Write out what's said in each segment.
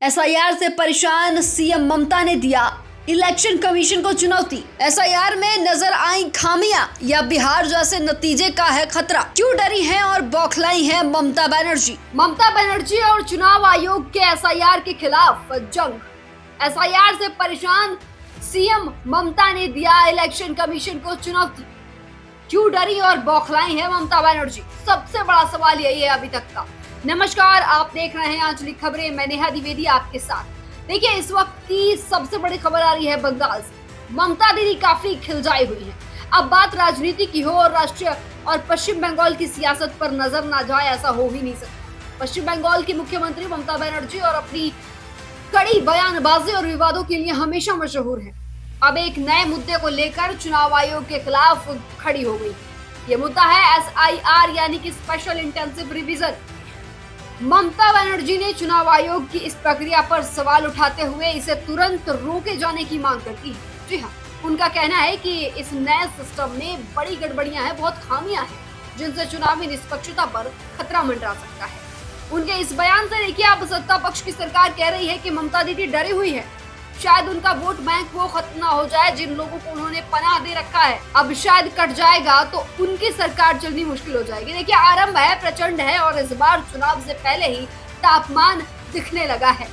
SIR से परेशान CM ममता ने दिया इलेक्शन कमीशन को चुनौती। एसआईआर में नजर आई खामियां या बिहार जैसे नतीजे का है खतरा। क्यों डरी हैं और बौखलाई हैं ममता बनर्जी। ममता बनर्जी और चुनाव आयोग के एसआईआर के खिलाफ जंग। एसआईआर से परेशान सीएम ममता ने दिया इलेक्शन कमीशन को चुनौती। क्यों डरी और बौखलाई है ममता बनर्जी, सबसे बड़ा सवाल यही है अभी तक का। नमस्कार, आप देख रहे हैं आंचलिक खबरें। मैं नेहा द्विवेदी आपके साथ। देखिए, इस वक्त की सबसे बड़ी खबर आ रही है बंगाल से। ममता दीदी काफी खिलजाई हुई हैं। अब बात राजनीति की हो और राष्ट्रीय और पश्चिम बंगाल की सियासत पर नजर ना जाए, ऐसा हो ही नहीं सकता। पश्चिम बंगाल की मुख्यमंत्री ममता बनर्जी और अपनी कड़ी बयानबाजी और विवादों के लिए हमेशा मशहूर है। अब एक नए मुद्दे को लेकर चुनाव आयोग के खिलाफ खड़ी हो गई। ये मुद्दा है एसआईआर यानी कि special intensive revision. Mamata Banerjee ने चुनाव आयोग की इस प्रक्रिया पर सवाल उठाते हुए इसे तुरंत रोके जाने की मांग करती है। जी हाँ, उनका कहना है कि इस नए सिस्टम में बड़ी गड़बड़ियां हैं, बहुत खामियां हैं, जिनसे चुनावी निष्पक्षता पर खतरा मंडरा सकता है। उनके इस बयान से देखिए, अब सत्ता पक्ष की सरकार कह रही है कि ममता दीदी डरी हुई है। शायद उनका वोट बैंक वो खत्म ना हो जाए जिन लोगों को उन्होंने पनाह दे रखा है। अब शायद कट जाएगा तो उनकी सरकार चलनी मुश्किल हो जाएगी। देखिए, आरंभ है, प्रचंड है और इस बार चुनाव से पहले ही तापमान दिखने लगा है।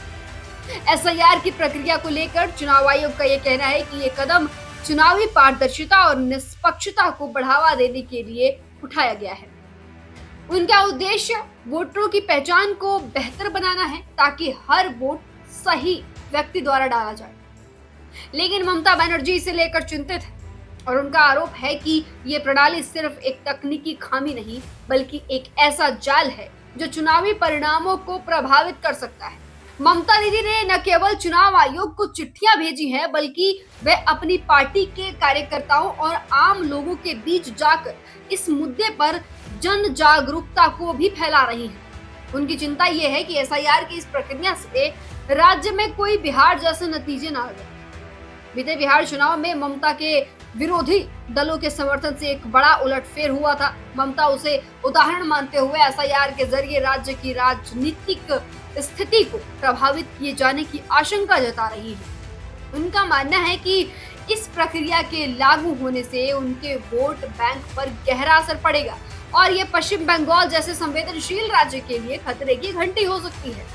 एसआईआर की प्रक्रिया को लेकर चुनाव आयोग का ये कहना है कि ये कदम चुनावी पारदर्शिता और निष्पक्षता को बढ़ावा देने के लिए उठाया गया है। उनका उद्देश्य वोटरों की पहचान को बेहतर बनाना है ताकि हर वोट सही व्यक्ति द्वारा डाला जाए। लेकिन ममता बनर्जी इसे लेकर चिंतित है और उनका आरोप है कि ये प्रणाली सिर्फ एक तकनीकी खामी नहीं, बल्कि एक ऐसा जाल है जो चुनावी परिणामों को प्रभावित कर सकता है। ममता दीदी ने न केवल चुनाव आयोग को चिट्ठियां भेजी हैं, बल्कि वे अपनी पार्टी के कार्यकर्ताओं और आम लोगों के बीच जाकर इस मुद्दे पर जन जागरूकता को भी फैला रही हैं। उनकी चिंता ये है कि एसआईआर की इस प्रक्रिया से राज्य में कोई बिहार जैसे नतीजे ना आ जाए। बीते बिहार चुनाव में ममता के विरोधी दलों के समर्थन से एक बड़ा उलटफेर हुआ था। ममता उसे उदाहरण मानते हुए एसआईआर के जरिए राज्य की राजनीतिक स्थिति को प्रभावित किए जाने की आशंका जता रही है। उनका मानना है कि इस प्रक्रिया के लागू होने से उनके वोट बैंक पर गहरा असर पड़ेगा और ये पश्चिम बंगाल जैसे संवेदनशील राज्य के लिए खतरे की घंटी हो सकती है।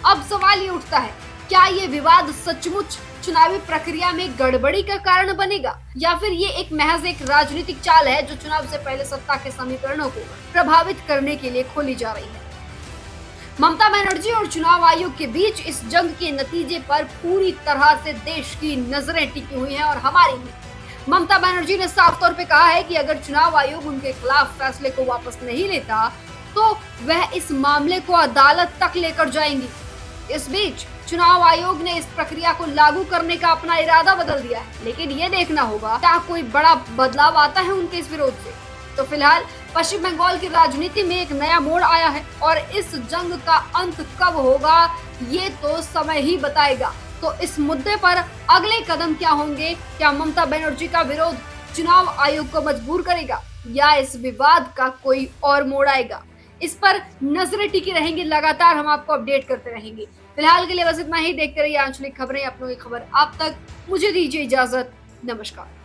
अब सवाल ये उठता है, क्या ये विवाद सचमुच चुनावी प्रक्रिया में गड़बड़ी का कारण बनेगा या फिर ये एक महज एक राजनीतिक चाल है जो चुनाव से पहले सत्ता के समीकरणों को प्रभावित करने के लिए खोली जा रही है। ममता बनर्जी और चुनाव आयोग के बीच इस जंग के नतीजे पर पूरी तरह से देश की नजरें टिकी हुई हैं और हमारी भी। ममता बनर्जी ने साफ तौर पे कहा है कि अगर चुनाव आयोग उनके खिलाफ फैसले को वापस नहीं लेता तो वह इस मामले को अदालत तक लेकर जाएंगी। इस बीच चुनाव आयोग ने इस प्रक्रिया को लागू करने का अपना इरादा बदल दिया है, लेकिन ये देखना होगा क्या कोई बड़ा बदलाव आता है उनके इस विरोध से। तो फिलहाल पश्चिम बंगाल की राजनीति में एक नया मोड़ आया है और इस जंग का अंत कब होगा ये तो समय ही बताएगा। तो इस मुद्दे पर अगले कदम क्या होंगे? क्या ममता बनर्जी का विरोध चुनाव आयोग को मजबूर करेगा या इस विवाद का कोई और मोड़ आएगा? इस पर नजरें टिकी रहेंगी। लगातार हम आपको अपडेट करते रहेंगे। फिलहाल के लिए बस इतना ही। देखते रहिए आंचलिक खबरें, अपनों की खबर आप तक। मुझे दीजिए इजाजत। नमस्कार।